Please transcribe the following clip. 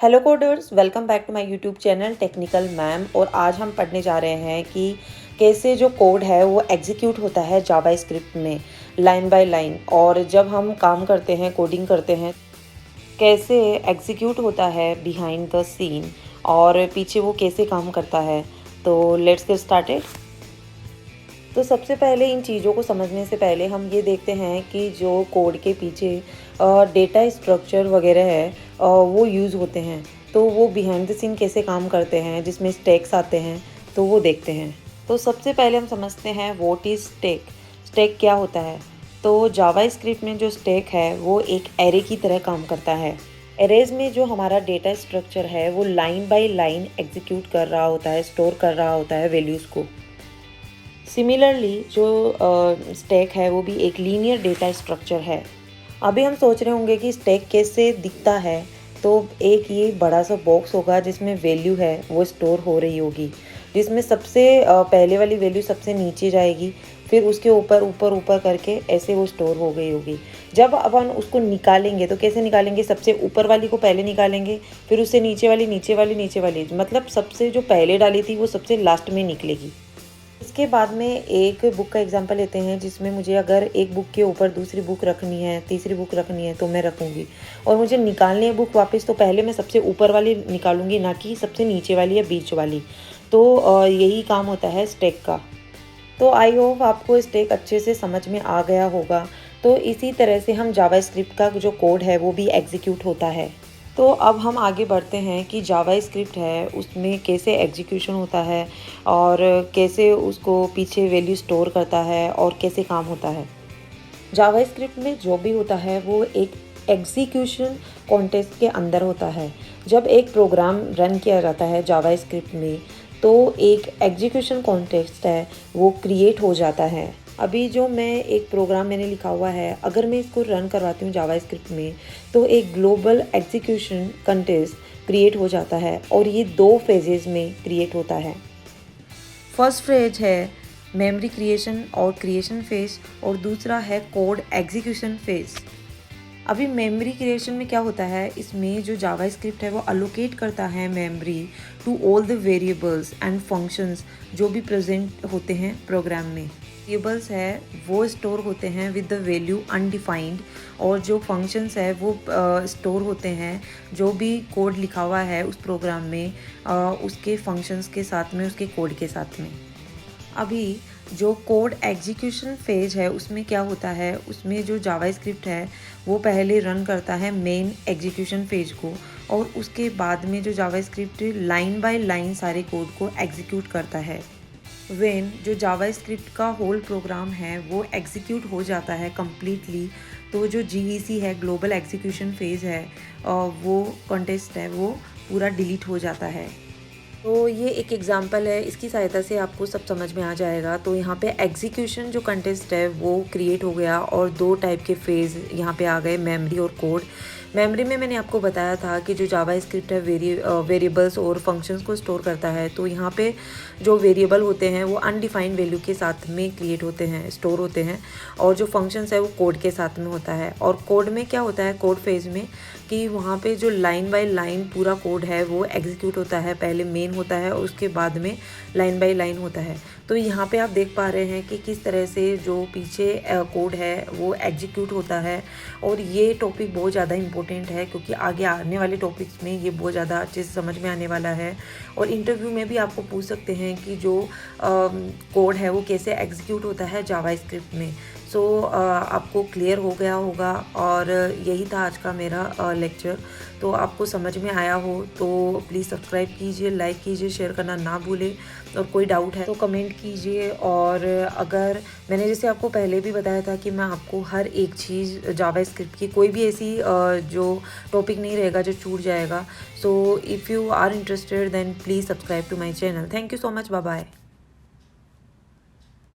Hello coders, welcome back to my YouTube channel technical ma'am. और आज हम पढ़ने जा रहे हैं कि कैसे जो कोड है वो एग्जीक्यूट होता है जावा स्क्रिप्ट में लाइन बाय लाइन। और जब हम काम करते हैं, कोडिंग करते हैं, कैसे एग्जीक्यूट होता है बिहाइंड द सीन और पीछे वो कैसे काम करता है। तो लेट्स गेट स्टार्टेड। तो सबसे पहले इन चीज़ों को समझने से पहले हम ये देखते हैं कि जो कोड के पीछे डेटा स्ट्रक्चर वगैरह है वो यूज़ होते हैं। तो वो बिहाइंड द सीन कैसे काम करते हैं, जिसमें स्टैक्स आते हैं, तो वो देखते हैं। तो सबसे पहले हम समझते हैं व्हाट इज़ स्टैक। स्टैक क्या होता है? तो जावा स्क्रिप्ट में जो स्टैक है वो एक एरे की तरह काम करता है। एरेज में जो हमारा डेटा स्ट्रक्चर है वो लाइन बाय लाइन एग्जीक्यूट कर रहा होता है, स्टोर कर रहा होता है वैल्यूज़ को। सिमिलरली जो स्टैक है वो भी एक लीनियर डेटा स्ट्रक्चर है। अभी हम सोच रहे होंगे कि स्टैक कैसे दिखता है। तो एक ये बड़ा सा बॉक्स होगा जिसमें वैल्यू है वो स्टोर हो रही होगी, जिसमें सबसे पहले वाली वैल्यू सबसे नीचे जाएगी, फिर उसके ऊपर ऊपर ऊपर करके ऐसे वो स्टोर हो गई होगी। जब अपन उसको निकालेंगे तो कैसे निकालेंगे? सबसे ऊपर वाली को पहले निकालेंगे, फिर उससे नीचे वाली, नीचे वाली, नीचे वाली, मतलब सबसे जो पहले डाली थी वो सबसे लास्ट में निकलेगी। इसके बाद में एक बुक का एग्जांपल लेते हैं, जिसमें मुझे अगर एक बुक के ऊपर दूसरी बुक रखनी है, तीसरी बुक रखनी है, तो मैं रखूँगी। और मुझे निकालनी है बुक वापस, तो पहले मैं सबसे ऊपर वाली निकालूंगी, ना कि सबसे नीचे वाली या बीच वाली। तो यही काम होता है स्टैक का। तो आई होप आपको स्टैक अच्छे से समझ में आ गया होगा। तो इसी तरह से हम जावा स्क्रिप्ट का जो कोड है वो भी एग्जीक्यूट होता है। तो अब हम आगे बढ़ते हैं कि जावा स्क्रिप्ट है उसमें कैसे एग्जीक्यूशन होता है और कैसे उसको पीछे वैल्यू स्टोर करता है और कैसे काम होता है। जावा स्क्रिप्ट में जो भी होता है वो एक एग्जीक्यूशन कॉन्टेक्स्ट के अंदर होता है। जब एक प्रोग्राम रन किया जाता है जावा स्क्रिप्ट में, तो एक एग्जीक्यूशन कॉन्टेक्स्ट है वो क्रिएट हो जाता है। अभी जो मैं एक प्रोग्राम मैंने लिखा हुआ है, अगर मैं इसको रन करवाती हूँ जावा स्क्रिप्ट में, तो एक ग्लोबल एग्जीक्यूशन कॉन्टेक्स्ट क्रिएट हो जाता है और ये 2 फेजेस में क्रिएट होता है। फर्स्ट फेज है मेमोरी क्रिएशन और क्रिएशन फेज, और दूसरा है कोड एग्जीक्यूशन फेज। अभी मेमोरी क्रिएशन में क्या होता है, इसमें जो जावा स्क्रिप्ट है वो अलोकेट करता है memory to all the variables and functions जो भी प्रेजेंट होते हैं प्रोग्राम में। वेरिएबल्स है वो स्टोर होते हैं विद द वैल्यू अनडिफाइंड, और जो फंक्शंस है वो स्टोर होते हैं जो भी कोड लिखा हुआ है उस प्रोग्राम में, उसके फंक्शंस के साथ में, उसके कोड के साथ में। अभी जो कोड एग्जीक्यूशन फेज है उसमें क्या होता है, उसमें जो जावा स्क्रिप्ट है वो पहले रन करता है मेन एग्जीक्यूशन फेज को, और उसके बाद में जो जावा स्क्रिप्ट लाइन बाय लाइन सारे कोड को एग्जीक्यूट करता है। वेन जो जावा स्क्रिप्ट का होल प्रोग्राम है वो एग्जीक्यूट हो जाता है कम्प्लीटली, तो जो GEC है, ग्लोबल एग्जीक्यूशन फेज है, वो कॉन्टेक्स्ट है वो पूरा डिलीट हो जाता है। तो ये एक एग्जांपल है, इसकी सहायता से आपको सब समझ में आ जाएगा। तो यहाँ पे एग्जीक्यूशन जो कंटेस्ट है वो क्रिएट हो गया और 2 टाइप के फेज़ यहाँ पे आ गए, मेमोरी और कोड। मेमोरी में मैंने आपको बताया था कि जो जावा स्क्रिप्ट है वेरिएबल्स और फंक्शंस को स्टोर करता है। तो यहाँ पे जो वेरिएबल होते हैं वो अनडिफाइंड वैल्यू के साथ में क्रिएट होते हैं, स्टोर होते हैं, और जो फंक्शंस है वो कोड के साथ में होता है। और कोड में क्या होता है, कोड फेज़ में, कि वहाँ पे जो लाइन बाय लाइन पूरा कोड है वो एग्जीक्यूट होता है। पहले मेन होता है और उसके बाद में लाइन बाय लाइन होता है। तो यहाँ पे आप देख पा रहे हैं कि किस तरह से जो पीछे कोड है वो एग्जीक्यूट होता है। और ये टॉपिक बहुत ज़्यादा इंपॉर्टेंट है क्योंकि आगे आने वाले टॉपिक्स में ये बहुत ज़्यादा अच्छे से समझ में आने वाला है। और इंटरव्यू में भी आपको पूछ सकते हैं कि जो कोड है वो कैसे एग्जीक्यूट होता है जावा स्क्रिप्ट में। सो आपको क्लियर हो गया होगा, और यही था आज का मेरा लेक्चर। तो आपको समझ में आया हो तो प्लीज़ सब्सक्राइब कीजिए, लाइक कीजिए, शेयर करना ना भूलें। और कोई डाउट है तो कमेंट कीजिए। और अगर मैंने जैसे आपको पहले भी बताया था कि मैं आपको हर एक चीज़ जावा स्क्रिप्ट की, कोई भी ऐसी जो टॉपिक नहीं रहेगा जो छूट जाएगा। So if you are interested then please subscribe to my channel. Thank you so much, bye bye.